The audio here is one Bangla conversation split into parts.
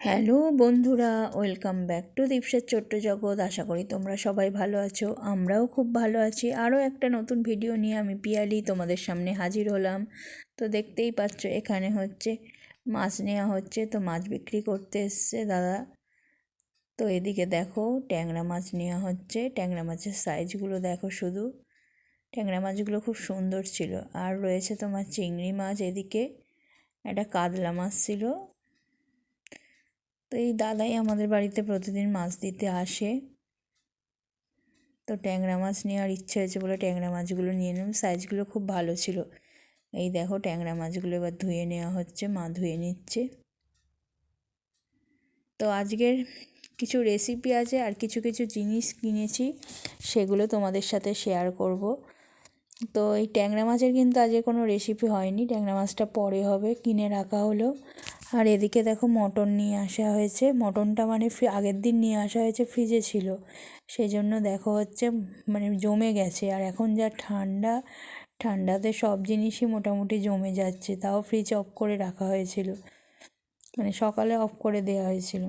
হ্যালো বন্ধুরা, ওয়েলকাম ব্যাক টু দীপসের ছোট্ট জগৎ। আশা করি তোমরা সবাই ভালো আছো, আমরাও খুব ভালো আছি। আরও একটা নতুন ভিডিও নিয়ে আমি পিয়ালি তোমাদের সামনে হাজির হলাম। তো দেখতেই পাচ্ছ এখানে হচ্ছে মাছ নেওয়া হচ্ছে, তো মাছ বিক্রি করতে এসছে দাদা। তো এদিকে দেখো ট্যাংরা মাছ নেওয়া হচ্ছে, ট্যাংরা মাছের সাইজগুলো দেখো শুধু। ট্যাংরা মাছগুলো খুব সুন্দর ছিল। আর রয়েছে তোমার চিংড়ি মাছ, এদিকে একটা কাতলা মাছ ছিল। তো এই দাদাই আমাদের বাড়িতে প্রতিদিন মাছ দিতে আসে। তো ট্যাংরা মাছ নেওয়ার ইচ্ছে হয়েছে বলে ট্যাংরা মাছগুলো নিয়ে নিলাম, সাইজগুলো খুব ভালো ছিল। এই দেখো ট্যাংরা মাছগুলো এবার ধুয়ে নেওয়া হচ্ছে, মা ধুয়ে নিচ্ছে। তো আজকের কিছু রেসিপি আছে আর কিছু কিছু জিনিস কিনেছি, সেগুলো তোমাদের সাথে শেয়ার করব। তো এই ট্যাংরা মাছের কিন্তু আজকে কোনো রেসিপি হয়নি, ট্যাংরা মাছটা পরে হবে, কিনে রাখা হলো। আর এদিকে দেখো মটন নিয়ে আসা হয়েছে, মটনটা মানে আগের দিন নিয়ে আসা হয়েছে, ফ্রিজে ছিল, সেই জন্য দেখো হচ্ছে মানে জমে গেছে। আর এখন যা ঠান্ডা, ঠান্ডাতে সব জিনিসই মোটামুটি জমে যাচ্ছে। তাও ফ্রিজ অফ করে রাখা হয়েছিল, মানে সকালে অফ করে দেওয়া হয়েছিল।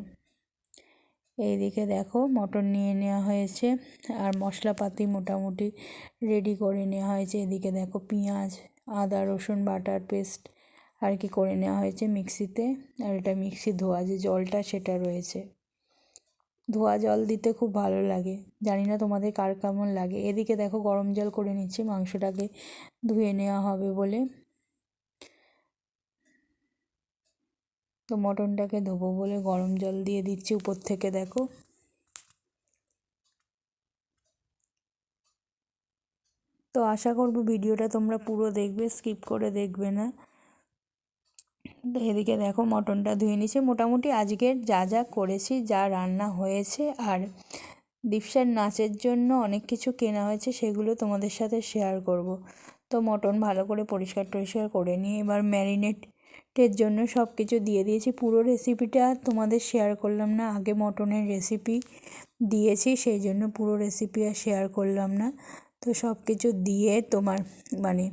এইদিকে দেখো মটন নিয়ে নেওয়া হয়েছে আর মশলাপাতি মোটামুটি রেডি করে নেওয়া হয়েছে। এদিকে দেখো পেঁয়াজ, আদা রসুন বাটার পেস্ট আর কি করে নেওয়া হয়েছে মিক্সিতে। আর এটা মিক্সি ধোয়া যে জলটা সেটা রয়েছে, ধোয়া জল দিতে খুব ভালো লাগে, জানি না তোমাদের কার কেমন লাগে। এদিকে দেখো গরম জল করে নিচ্ছি, মাংসটাকে ধুয়ে নেওয়া হবে বলে। তো মটনটাকে ধোবো বলে গরম জল দিয়ে দিচ্ছি উপর থেকে দেখো। তো আশা করব ভিডিওটা তোমরা পুরো দেখবে, স্কিপ করে দেখবে না। তো এদিকে দেখো মটনটা ধুয়ে নিচ্ছে। মোটামুটি আজকের যা যা করেছি, যা রান্না হয়েছে, আর দীপসার নাচের জন্য অনেক কিছু কেনা হয়েছে, সেগুলো তোমাদের সাথে শেয়ার করব। তো মটন ভালো করে পরিষ্কার টরিষ্কার করে নিয়ে এবার ম্যারিনেটের জন্য সব কিছু দিয়ে দিয়েছি। পুরো রেসিপিটা তোমাদের শেয়ার করলাম না, আগে মটনের রেসিপি দিয়েছি, সেই জন্য পুরো রেসিপি আর শেয়ার করলাম না। তো সব কিছু দিয়ে তোমার মানে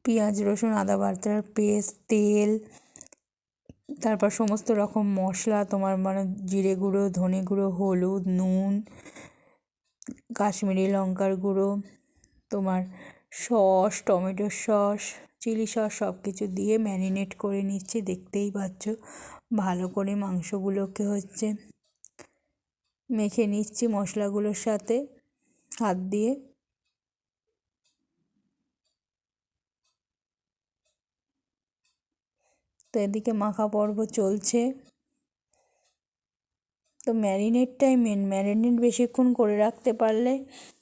পেঁয়াজ রসুন আদা বাটার পেস্ট, তেল, তারপর সমস্ত রকম মশলা, তোমার মানে জিরে গুঁড়ো, ধনে গুঁড়ো, হলুদ, নুন, কাশ্মীরি লঙ্কার গুঁড়ো, তোমার sauce, tomato sauce, chilli sauce, সব কিছু দিয়ে ম্যারিনেট করে নিচ্ছি। দেখতেই পাচ্ছ ভালো করে মাংসগুলোকে হচ্ছে মেখে নিচ্ছি মশলাগুলোর সাথে হাত দিয়ে। তো এদিকে মাখা পর্ব চলছে। তো ম্যারিনেটটাই মেন, ম্যারিনেট বেশিক্ষণ করে রাখতে পারলে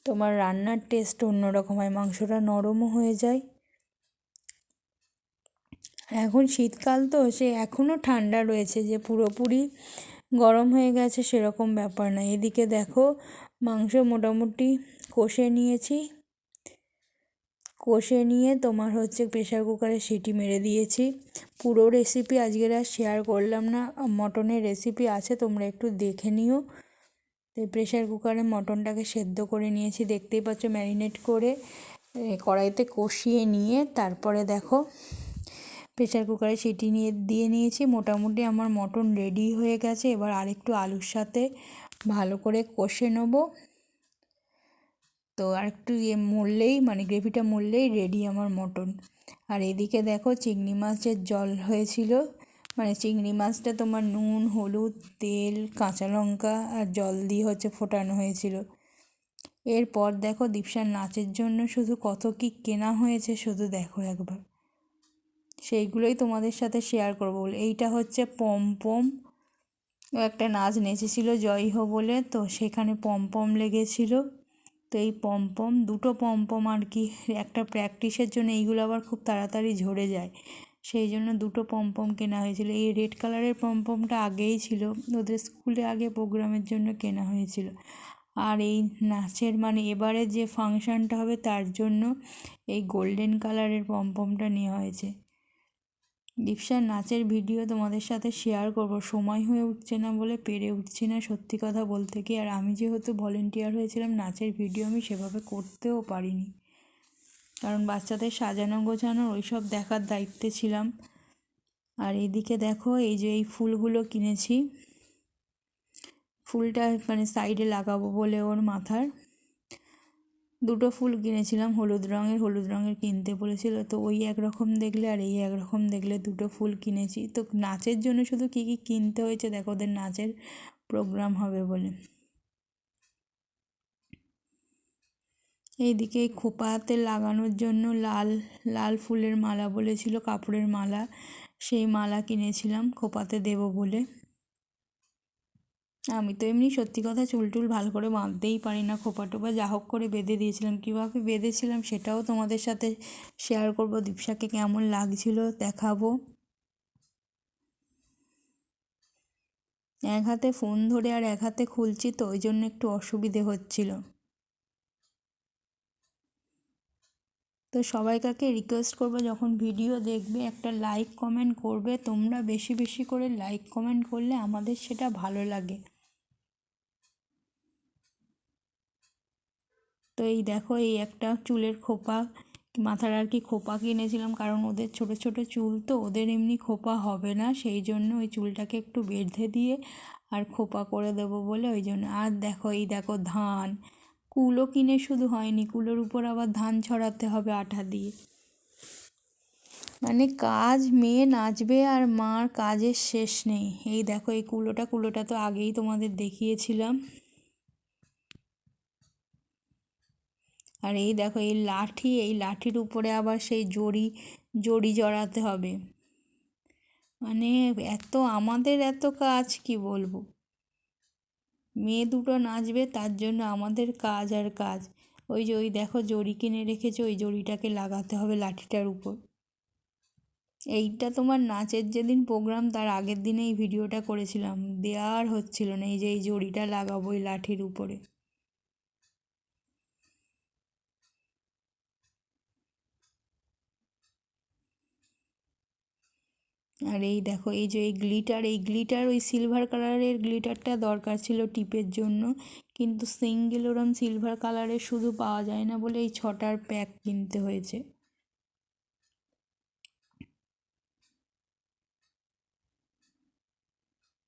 তোমার রান্নার টেস্ট অন্যরকম হয়, মাংসটা নরমও হয়ে যায়। এখন শীতকাল তো সে এখনও ঠান্ডা রয়েছে, যে পুরোপুরি গরম হয়ে গেছে সেরকম ব্যাপার না। এদিকে দেখো মাংস মোটামুটি কষে নিয়েছি, কষে নিয়ে তোমার হচ্ছে প্রেশার কুকারে সিটি মেরে দিয়েছি। পুরো রেসিপি আজকের আর শেয়ার করলাম না, মটনের রেসিপি আছে, তোমরা একটু দেখে নিও। তো প্রেশার কুকারে মটনটাকে সেদ্ধ করে নিয়েছি, দেখতেই পাচ্ছ ম্যারিনেট করে কড়াইতে কষিয়ে নিয়ে তারপরে দেখো প্রেশার কুকারে সিটি দিয়ে নিয়েছি। মোটামুটি আমার মটন রেডি হয়ে গেছে। এবার আরেকটু আলুর সাথে ভালো করে কষে নেবো। তো আরেকটু মরলেই মানে গ্রেভিটা মরলেই রেডি আমার মটন। আর এদিকে দেখো চিংড়ি মাছের জল হয়েছিল, মানে চিংড়ি মাছটা তোমার নুন হলুদ তেল কাঁচা লঙ্কা আর জল দিয়ে হচ্ছে ফোটানো হয়েছিল। এরপর দেখো দীপসার নাচের জন্য শুধু কত কী কেনা হয়েছে, শুধু দেখো একবার, সেইগুলোই তোমাদের সাথে শেয়ার করবো বলে। এইটা হচ্ছে পমপম, ও একটা নাচ নেচেছিল জয় হো বলে, তো সেখানে পমপম লেগেছিল। তো এই পমপম দুটো পমপম আর কি, একটা প্র্যাকটিসের জন্য, এইগুলো আবার খুব তাড়াতাড়ি ঝরে যায়, সেই জন্য দুটো পমপম কেনা হয়েছিল। এই রেড কালারের পমপমটা আগেই ছিল, ওদের স্কুলে আগে প্রোগ্রামের জন্য কেনা হয়েছিল। আর এই নাচের মানে এবারে যে ফাংশানটা হবে তার জন্য এই গোল্ডেন কালারের পমপমটা নেওয়া হয়েছে। দীপসার নাচের ভিডিও তোমাদের সাথে শেয়ার করব, সময় হয়ে উঠছে না বলে পেরে উঠছি না সত্যি কথা বলতে কি। আর আমি যেহেতু ভলেন্টিয়ার হয়েছিলাম নাচের ভিডিও, আমি সেভাবে করতেও পারিনি, কারণ বাচ্চাদের সাজানো গোছানো ওইসব দেখার দায়িত্বে ছিলাম। আর এদিকে দেখো এই যে এই ফুলগুলো কিনেছি, ফুলটা মানে সাইডে লাগাবো বলে ওর মাথার। দুটো ফুল কিনেছিলাম হলুদ রঙের কিনতে বলেছিল, তো ওই একরকম দেখলে আর এই একরকম দেখলে দুটো ফুল কিনেছি। তো নাচের জন্য শুধু কী কী কিনতে হয়েছে দেখো, ওদের নাচের প্রোগ্রাম হবে বলে। এইদিকে খোপাতে লাগানোর জন্য লাল লাল ফুলের মালা বলেছিল, কাপড়ের মালা, সেই মালা কিনেছিলাম খোপাতে দেবো বলে। আমি তো এমনি সত্যি কথা চুল টুল ভালো করে বাঁধতেই পারি না, খোপা টোপা যা হোক করে বেঁধে দিয়েছিলাম। কীভাবে বেঁধেছিলাম সেটাও তোমাদের সাথে শেয়ার করব, দীপশাকে কেমন লাগছিল দেখাবো। এক হাতে ফোন ধরে আর এক হাতে খুলছি, তো ওই জন্য একটু অসুবিধে হচ্ছিল। তো সবাইকে রিকোয়েস্ট করবো, যখন ভিডিও দেখবে একটা লাইক কমেন্ট করবে তোমরা, বেশি বেশি করে লাইক কমেন্ট করলে আমাদের সেটা ভালো লাগে। তো এই দেখো এই একটা চুলের খোপা, মাথার আর কি খোপা কিনেছিলাম, কারণ ওদের ছোট ছোট চুল, তো ওদের এমনি খোপা হবে না, সেই জন্য ওই চুলটাকে একটু বেঁধে দিয়ে আর খোপা করে দেবো বলে ওই জন্য। আর দেখো এই দেখো ধান, কুলো কিনে শুধু হয়নি, কুলোর উপর আবার ধান ছড়াতে হবে আঠা দিয়ে। মানে কাজ, মেয়ে নাচবে আর মার কাজের শেষ নেই। এই দেখো এই কুলোটা তো আগেই তোমাদের দেখিয়েছিলাম। আর এই দেখো এই লাঠি, এই লাঠির উপরে আবার সেই জড়ি জড়াতে হবে। মানে আমাদের এত কাজ কি বলবো। মেয়ে দুটো নাচবে তার জন্য আমাদের কাজ আর কাজ। ওই দেখো জড়ি কিনে রেখেছে, ওই জড়িটাকে লাগাতে হবে লাঠিটার উপর। এইটা তোমার নাচের যেদিন প্রোগ্রাম তার আগের দিনে এই ভিডিওটা করেছিলাম, দেওয়ার হচ্ছিল না। এই যে এই জড়িটা লাগাবো এই লাঠির উপরে। আর এই দেখো এই যে এই গ্লিটার ওই সিলভার কালারের গ্লিটারটা দরকার ছিল টিপের জন্য, কিন্তু সিঙ্গেল ওরম সিলভার কালারের শুধু পাওয়া যায় না বলে এই 6টার প্যাক কিনতে হয়েছে।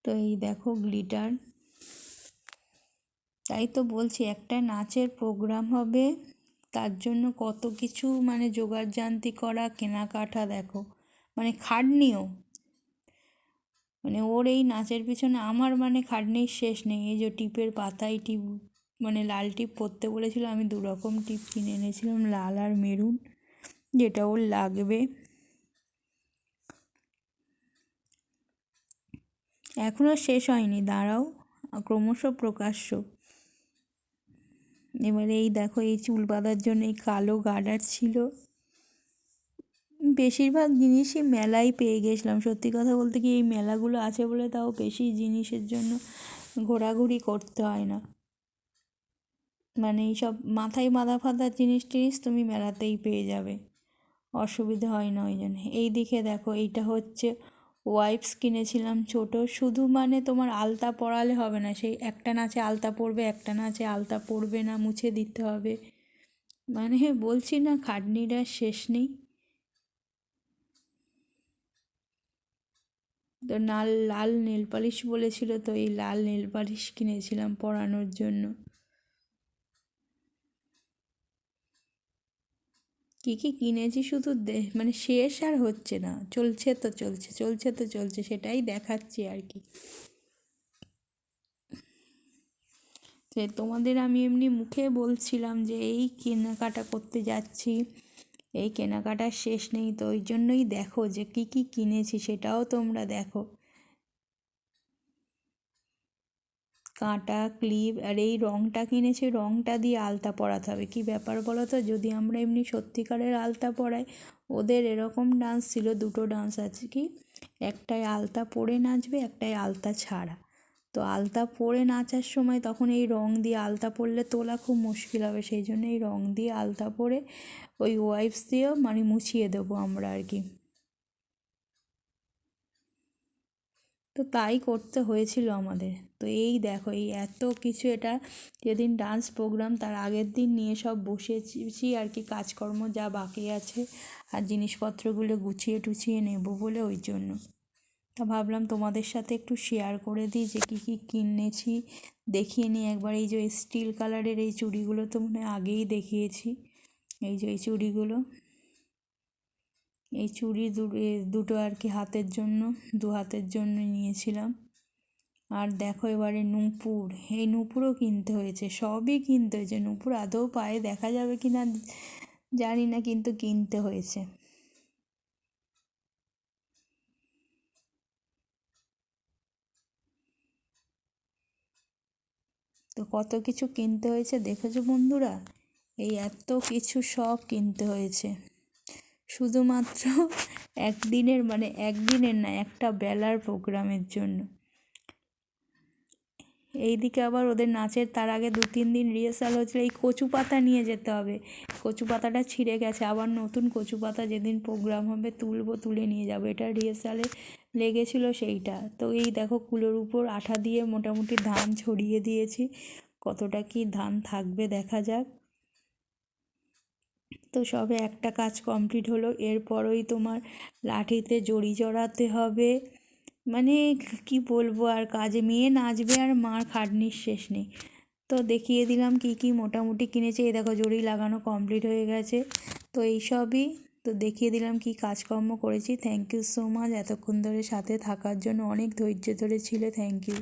তো এই দেখো গ্লিটার। তাই তো বলছি একটা নাচের প্রোগ্রাম হবে, তার জন্য কত কিছু মানে জোগাড়জান্তি করা, কেনাকাটা দেখো, মানে খাটনিও। মানে ওর এই নাচের পিছনে আমার মানে খাটনির শেষ নেই। এই যে টিপের পাতায় টিপ, মানে লাল টিপ পরতে বলেছিল, আমি 2 রকম টিপ কিনে এনেছিলাম, লাল আর মেরুন, যেটা ওর লাগবে। এখনও শেষ হয়নি, দাঁড়াও, ক্রমশ প্রকাশ্য। এবারে এই দেখো এই চুল বাঁধার জন্য এই কালো গার্ডার ছিল। বেশিরভাগ জিনিসই মেলায় পেয়ে গেছিলাম, সত্যি কথা বলতে কি এই মেলাগুলো আছে বলে তাও বেশি জিনিসের জন্য ঘোরাঘুরি করতে হয় না। মানে এইসব মাথায় বাঁধা ফাঁধার জিনিস টিনিস তুমি মেলাতেই পেয়ে যাবে, অসুবিধা হয় না ওই জন্য। এই দিকে দেখো এইটা হচ্ছে ওয়াইপস কিনেছিলাম ছোট, শুধু মানে তোমার আলতা পরালে হবে না, সেই একটা নাচে আলতা পরবে, একটা নাচে আলতা পরবে না, মুছে দিতে হবে। মানে বলছি না খাটনিটা শেষ নেই। তো লাল নেল পালিশ বলেছিল, তো এই লাল নেল পালিশ কিনেছিলাম পরানোর জন্য। কী কী কিনেছি শুধু মানে শেষ আর হচ্ছে না, চলছে তো চলছে, চলছে তো চলছে, সেটাই দেখাচ্ছি আর কি। সে তোমাদের আমি এমনি মুখে বলছিলাম যে এই কেনাকাটা করতে যাচ্ছি, এই কেনাকাটার শেষ নেই, তো ওই জন্যই দেখো যে কী কী কিনেছি সেটাও তোমরা দেখো। কাঁটা, ক্লিপ, আর এই রঙটা কিনেছি, রঙটা দিয়ে আলতা পরাতে হবে। কী ব্যাপার বলো তো, যদি আমরা এমনি সত্যিকারের আলতা পরাই, ওদের এরকম ডান্স ছিল, দুটো ডান্স আছে, কি একটায় আলতা পরে নাচবে, একটায় আলতা ছাড়া। তো আলতা পরে নাচার সময় তখন এই রং দিয়ে আলতা পরলে তোলা খুব মুশকিল হবে, সেই জন্য এই রং দিয়ে আলতা পরে ওই ওয়াইপস দিয়েও মানে মুছিয়ে দেবো আমরা আর কি। তো তাই করতে হয়েছিল আমাদের। তো এই দেখো এই এত কিছু, এটা যেদিন ডান্স প্রোগ্রাম তার আগের দিন নিয়ে সব বসেছি আর কি, কাজকর্ম যা বাকি আছে আর জিনিসপত্রগুলো গুছিয়ে টুছিয়ে নেব বলে ওই জন্য। তা ভাবলাম তোমাদের সাথে একটু শেয়ার করে দিই যে কী কী কিনেছি, দেখিয়ে নিই একবার। এই যে স্টিল কালারের এই চুড়িগুলো তো মনে হয় আগেই দেখিয়েছি। এই যে এই চুড়িগুলো, এই চুড়ি দুটো আর কি হাতের জন্য, দু হাতের জন্য নিয়েছিলাম। আর দেখো এবারে নূপুর, এই নূপুরও কিনতে হয়েছে, সবই কিনতে হয়েছে। নূপুর আদৌ পায়ে দেখা যাবে কি না জানি না, কিন্তু কিনতে হয়েছে। তো কত কিছু কিনতে হয়েছে দেখেছো বন্ধুরা, এই এত কিছু সব কিনতে হয়েছে শুধুমাত্র একদিনের, মানে একদিনের না, একটা বেলার প্রোগ্রামের জন্য। এইদিকে আবার ওদের নাচের তার আগে 2-3 দিন রিহার্সাল হচ্ছিল। এই কচু পাতা নিয়ে যেতে হবে, কচু পাতাটা ছিঁড়ে গেছে, আবার নতুন কচু পাতা যেদিন প্রোগ্রাম হবে তুলে নিয়ে যাবো। এটা রিহার্সালে লেগেছিল সেইটা। তো এই দেখো কুলোর উপর আঠা দিয়ে মোটামুটি ধান ছড়িয়ে দিয়েছি, কতটা কি ধান থাকবে দেখা যাক। তো সবে একটা কাজ কমপ্লিট হলো, এরপরই তোমার লাঠিতে জড়ি জড়াতে হবে। মানে কি বলবো, আর কাজে মেয়ে নাচবে আর মার খাটনির শেষ নেই। তো দেখিয়ে দিলাম কি কি মোটামুটি কিনেছে। এই দেখো জড়ি লাগানো কমপ্লিট হয়ে গেছে। তো এই সবই তো দেখিয়ে দিলাম কি কাজকর্ম করেছি। থ্যাংক ইউ সো মাচ এতক্ষণ ধরে সাথে থাকার জন্য, অনেক ধৈর্য ধরে ছিলে, থ্যাংক ইউ।